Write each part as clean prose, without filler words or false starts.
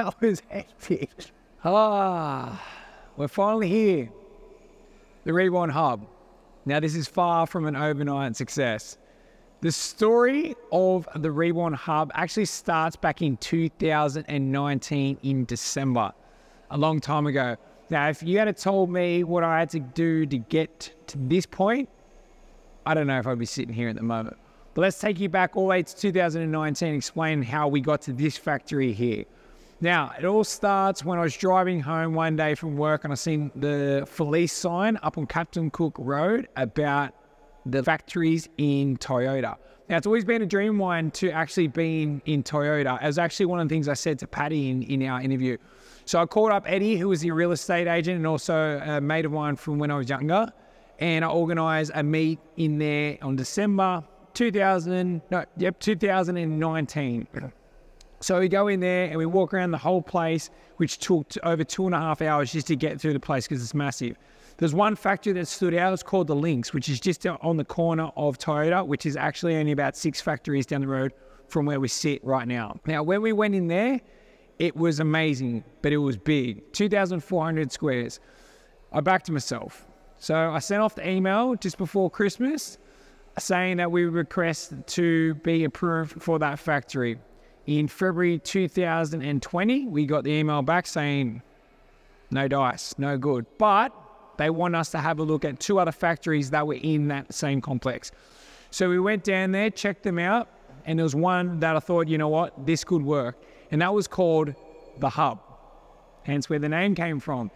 That was hectic. We're finally here. The Reborn Hub. Now, this is far from an overnight success. The story of the Reborn Hub actually starts back in 2019 in December, a long time ago. Now, if you had told me what I had to do to get to this point, I don't know if I'd be sitting here at the moment. But let's take you back all the way to 2019 and explain how we got to this factory here. Now, it all starts when I was driving home one day from work and I seen the Felice sign up on Captain Cook Road about the factories in Toyota. Now, it's always been a dream of mine to actually be in Toyota. It was actually one of the things I said to Patty in our interview. So I called up Eddie, who was the real estate agent and also a mate of mine from when I was younger. And I organised a meet in there on December 2019. So we go in there and we walk around the whole place, which took over 2.5 hours just to get through the place because it's massive. There's one factory that stood out. It's called the Lynx, which is just on the corner of Toyota, which is actually only about 6 factories down the road from where we sit right now. Now, when we went in there, it was amazing, but it was big, 2,400 squares. I backed myself. So I sent off the email just before Christmas saying that we request to be approved for that factory. In February 2020, we got the email back saying, no dice, no good. But they want us to have a look at 2 other factories that were in that same complex. So we went down there, checked them out, and there was one that I thought, you know what, this could work. And that was called the Hub, hence where the name came from.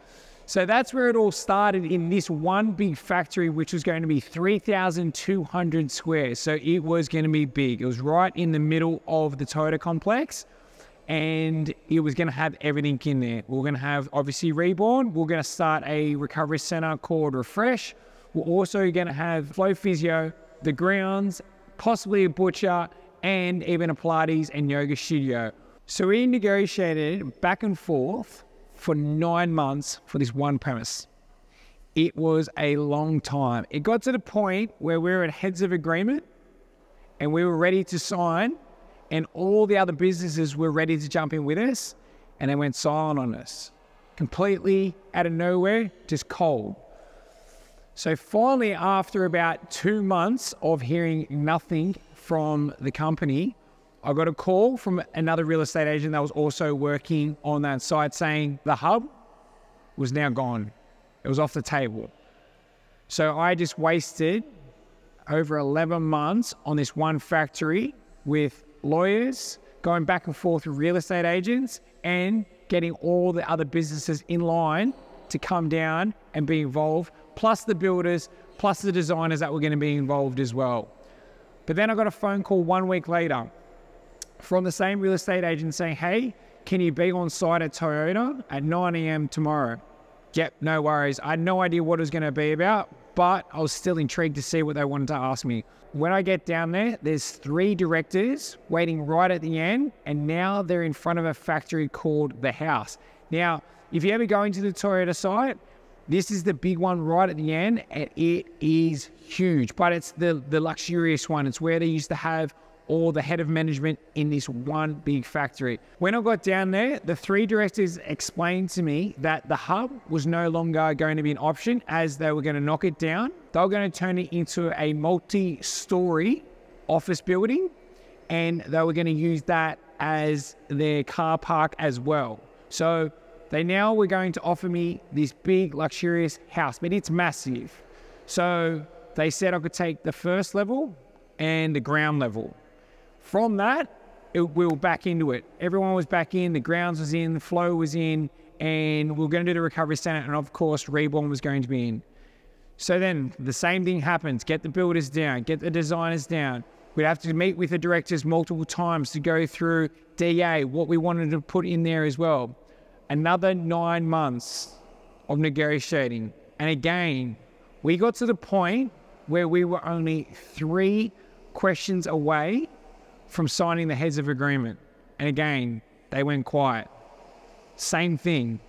So that's where it all started, in this one big factory, which was going to be 3,200 squares. So it was going to be big. It was right in the middle of the Toyota complex, and it was going to have everything in there. We're going to have, obviously, Reborn. We're going to start a recovery center called Refresh. We're also going to have flow physio, the grounds, possibly a butcher, and even a Pilates and yoga studio. So we negotiated back and forth for 9 months for this one premise. It was a long time. It got to the point where we were at heads of agreement and we were ready to sign, and all the other businesses were ready to jump in with us, and they went silent on us. Completely out of nowhere, just cold. So finally, after about 2 months of hearing nothing from the company, I got a call from another real estate agent that was also working on that site saying the Hub was now gone. It was off the table. So I just wasted over 11 months on this one factory with lawyers, going back and forth with real estate agents, and getting all the other businesses in line to come down and be involved, plus the builders, plus the designers that were going to be involved as well. But then I got a phone call 1 week later from the same real estate agent saying, hey, can you be on site at Toyota at 9 a.m. tomorrow? Yep, no worries. I had no idea what it was going to be about, but I was still intrigued to see what they wanted to ask me. When I get down there, there's 3 directors waiting right at the end, and now they're in front of a factory called The House. Now, if you ever go into the Toyota site, this is the big one right at the end, and it is huge, but it's the luxurious one. It's where they used to have all the head of management in this one big factory. When I got down there, the 3 directors explained to me that the Hub was no longer going to be an option, as they were going to knock it down. They were going to turn it into a multi-story office building, and they were going to use that as their car park as well. So they now were going to offer me this big luxurious house, but it's massive. So they said I could take the first level and the ground level. From that, we were back into it. Everyone was back in, the grounds was in, the flow was in, and we were going to do the recovery center, and of course, Reborn was going to be in. So then the same thing happens. Get the builders down, get the designers down. We'd have to meet with the directors multiple times to go through DA, what we wanted to put in there as well. Another 9 months of negotiating. And again, we got to the point where we were only 3 questions away from signing the heads of agreement. And again, they went quiet. Same thing.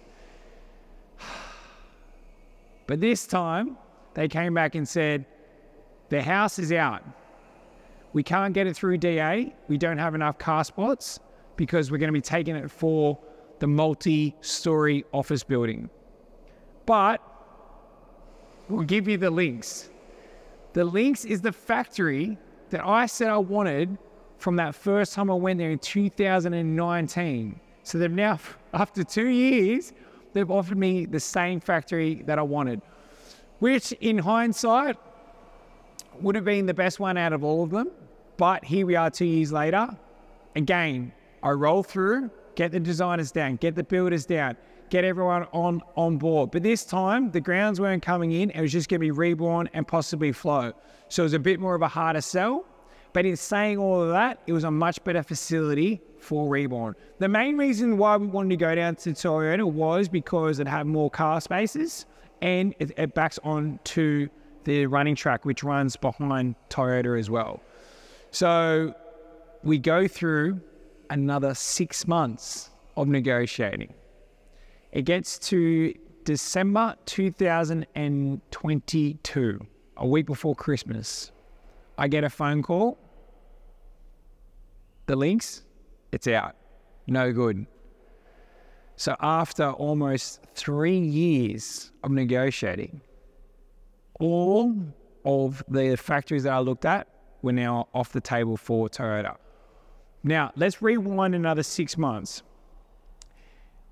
But this time, they came back and said, the house is out. We can't get it through DA. We don't have enough car spots because we're going to be taking it for the multi-story office building. But we'll give you the links. The links is the factory that I said I wanted from that first time I went there in 2019. So they've now, after 2 years, they've offered me the same factory that I wanted, which in hindsight would have been the best one out of all of them. But here we are 2 years later. Again, I roll through, get the designers down, get the builders down, get everyone on board. But this time, the grounds weren't coming in. It was just going to be Reborn and possibly Flow. So it was a bit more of a harder sell. But in saying all of that, it was a much better facility for Reborn. The main reason why we wanted to go down to Toyota was because it had more car spaces and it backs on to the running track, which runs behind Toyota as well. So we go through another 6 months of negotiating. It gets to December 2022, a week before Christmas. I get a phone call. The links, it's out. No good. So after almost 3 years of negotiating, all of the factories that I looked at were now off the table for Toyota. Now, let's rewind another 6 months.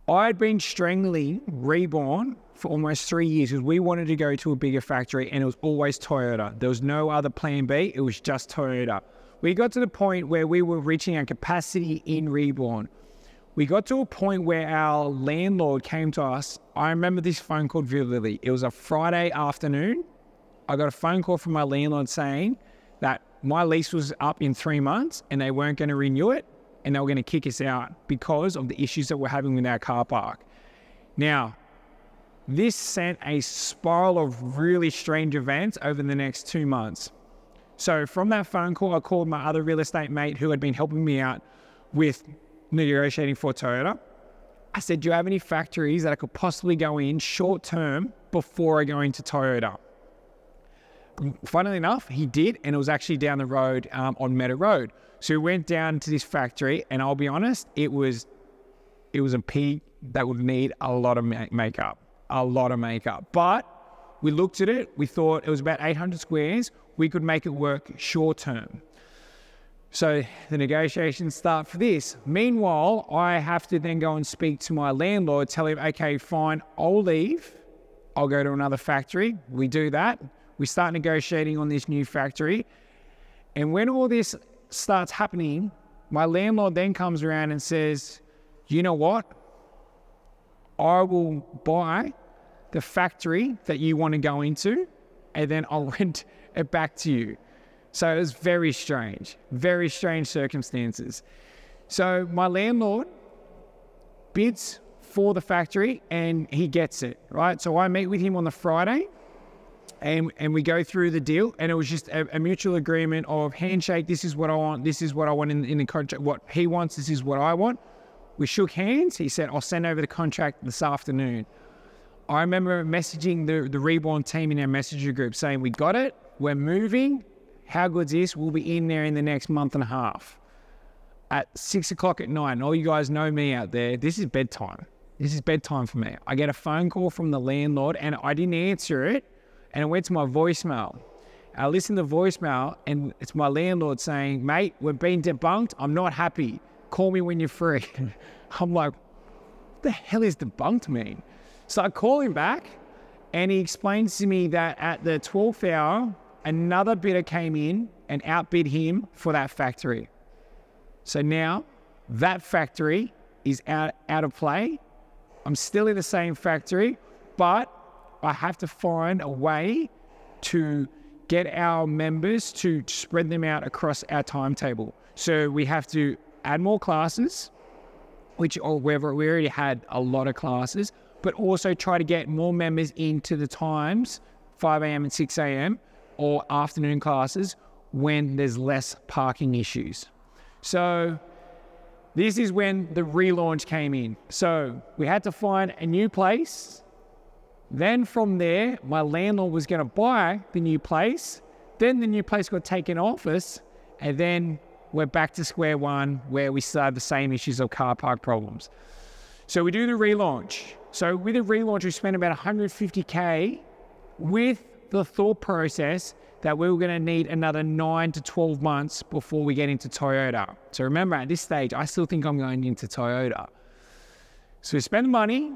I had been strangling Reborn for almost 3 years because we wanted to go to a bigger factory and it was always Toyota. There was no other plan B, it was just Toyota. We got to the point where we were reaching our capacity in Reborn. We got to a point where our landlord came to us. I remember this phone call vividly. It was a Friday afternoon. I got a phone call from my landlord saying that my lease was up in 3 months and they weren't going to renew it and they were going to kick us out because of the issues that we're having with our car park. Now, this sent a spiral of really strange events over the next 2 months. So from that phone call, I called my other real estate mate who had been helping me out with negotiating for Toyota. I said, do you have any factories that I could possibly go in short term before I go into Toyota? Funnily enough, he did, and it was actually down the road on Meta Road. So we went down to this factory, and I'll be honest, it was a peak that would need a lot of makeup. But we looked at it, we thought it was about 800 squares, we could make it work short term. So the negotiations start for this. Meanwhile, I have to then go and speak to my landlord, tell him, okay, fine, I'll leave. I'll go to another factory. We do that. We start negotiating on this new factory. And when all this starts happening, my landlord then comes around and says, you know what? I will buy the factory that you want to go into, and then I'll rent it back to you. So it was very strange circumstances. So my landlord bids for the factory and he gets it, right? So I meet with him on the Friday and we go through the deal, and it was just a mutual agreement of handshake. This is what I want. This is what I want in the contract. What he wants, this is what I want. We shook hands. He said, I'll send over the contract this afternoon. I remember messaging the Reborn team in our messenger group saying, we got it. We're moving. How good's this? We'll be in there in the next month and a half. At 6 o'clock at night, and all you guys know me out there, this is bedtime. This is bedtime for me. I get a phone call from the landlord and I didn't answer it, and it went to my voicemail. I listened to the voicemail and it's my landlord saying, mate, we've been debunked. I'm not happy. Call me when you're free. I'm like, what the hell is debunked mean? So I call him back and he explains to me that at the 12th hour, another bidder came in and outbid him for that factory. So now that factory is out of play. I'm still in the same factory, but I have to find a way to get our members to spread them out across our timetable. So we have to add more classes, we already had a lot of classes, but also try to get more members into the times, 5 a.m. and 6 a.m. or afternoon classes when there's less parking issues. So this is when the relaunch came in. So we had to find a new place. Then from there, my landlord was going to buy the new place. Then the new place got taken off us, and then we're back to square one where we still have the same issues of car park problems. So we do the relaunch. So with the relaunch, we spent about 150K with the thought process that we were going to need another 9 to 12 months before we get into Toyota. So remember, at this stage, I still think I'm going into Toyota. So we spend the money,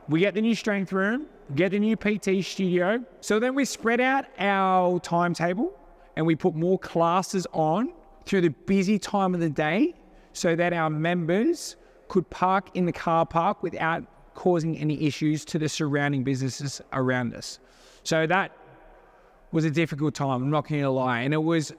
we get the new strength room, get the new PT studio. So then we spread out our timetable and we put more classes on through the busy time of the day so that our members could park in the car park without causing any issues to the surrounding businesses around us. So that was a difficult time, I'm not going to lie. And it was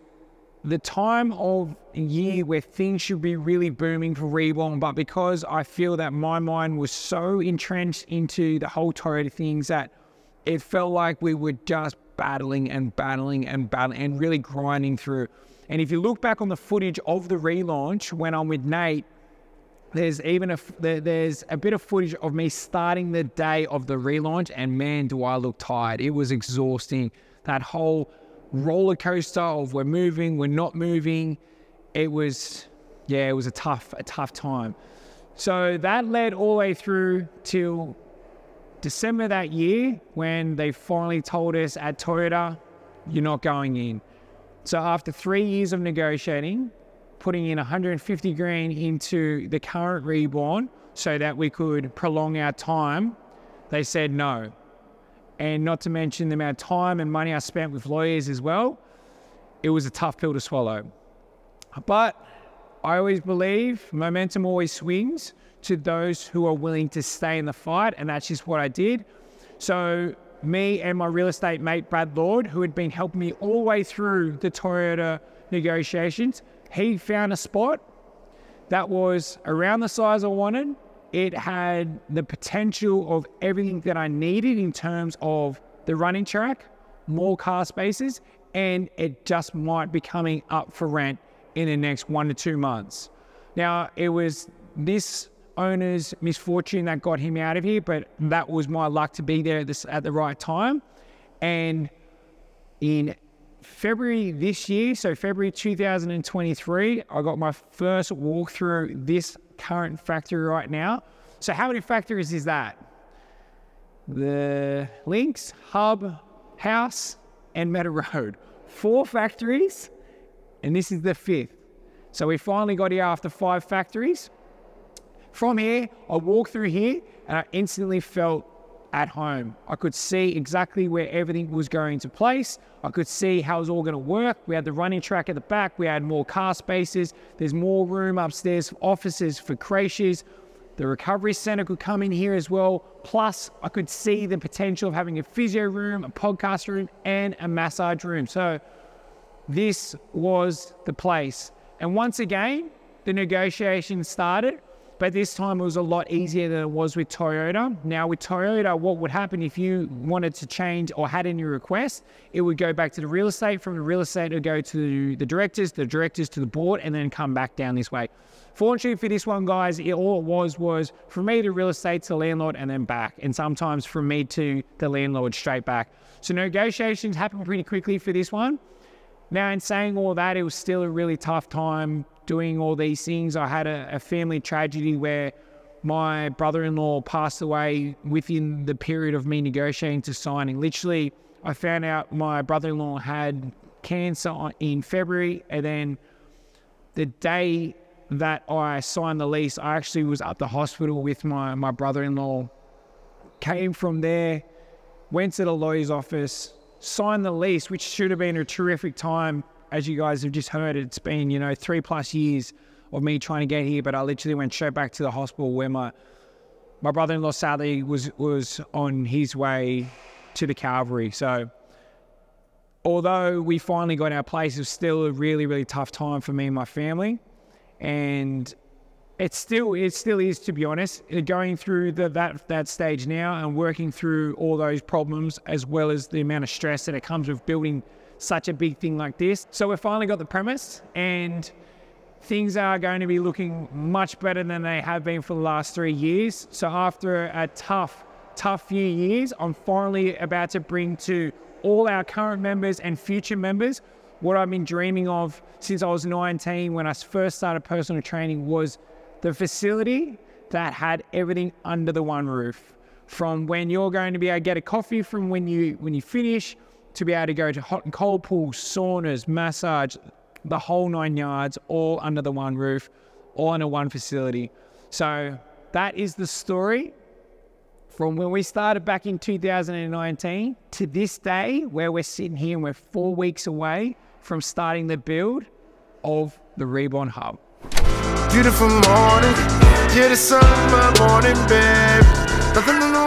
the time of year where things should be really booming for Reborn, but because I feel that my mind was so entrenched into the whole Toyota things that it felt like we were just battling and really grinding through. And if you look back on the footage of the relaunch when I'm with Nate, there's a bit of footage of me starting the day of the relaunch, and man, do I look tired. It was exhausting. That whole roller coaster of we're moving, we're not moving. It was a tough time. So that led all the way through till December that year when they finally told us at Toyota, you're not going in. So after 3 years of negotiating, putting in 150 grand into the current Reborn so that we could prolong our time, they said no. And not to mention the amount of time and money I spent with lawyers as well, it was a tough pill to swallow. But I always believe momentum always swings to those who are willing to stay in the fight, and that's just what I did. So me and my real estate mate, Brad Lord, who had been helping me all the way through the Toyota negotiations, he found a spot that was around the size I wanted. It had the potential of everything that I needed in terms of the running track, more car spaces, and it just might be coming up for rent in the next 1 to 2 months. Now, it was this owner's misfortune that got him out of here, but that was my luck to be there at the right time. And in February this year, so February 2023, I got my first walk through this current factory right now. So how many factories is that? The Links, Hub, House, and Meadow Road. 4 factories, and this is the 5th. So we finally got here after 5 factories. From here, I walked through here and I instantly felt at home. I could see exactly where everything was going to place. I could see how it was all going to work. We had the running track at the back. We had more car spaces. There's more room upstairs for offices, for creches. The recovery center could come in here as well. Plus, I could see the potential of having a physio room, a podcast room, and a massage room. So this was the place. And once again, the negotiation started. But this time it was a lot easier than it was with Toyota. Now with Toyota, what would happen if you wanted to change or had any requests, it would go back to the real estate. From the real estate, it would go to the directors to the board, and then come back down this way. Fortunately for this one, guys, all it was from me to real estate to the landlord and then back. And sometimes from me to the landlord straight back. So negotiations happened pretty quickly for this one. Now, in saying all that, it was still a really tough time doing all these things. I had a family tragedy where my brother-in-law passed away within the period of me negotiating to signing. Literally, I found out my brother-in-law had cancer in February, and then the day that I signed the lease, I actually was at the hospital with my brother-in-law. Came from there, went to the lawyer's office, signed the lease, which should have been a terrific time. As you guys have just heard, it's been, 3+ years of me trying to get here, but I literally went straight back to the hospital where my brother-in-law sadly was on his way to the Calvary. So although we finally got our place, it was still a really, really tough time for me and my family. And it still is, to be honest, going through that stage now and working through all those problems, as well as the amount of stress that it comes with building such a big thing like this. So we finally got the premise, and things are going to be looking much better than they have been for the last 3 years. So after a tough few years, I'm finally about to bring to all our current members and future members what I've been dreaming of since I was 19 when I first started personal training, was the facility that had everything under the one roof. From when you're going to be able to get a coffee from when you finish, to be able to go to hot and cold pools, saunas, massage, the whole 9 yards, all under the one roof, all in a one facility. So that is the story from when we started back in 2019 to this day, where we're sitting here and we're 4 weeks away from starting the build of the Reborn Hub. Beautiful morning, you're the sun of my morning, babe. Nothing in the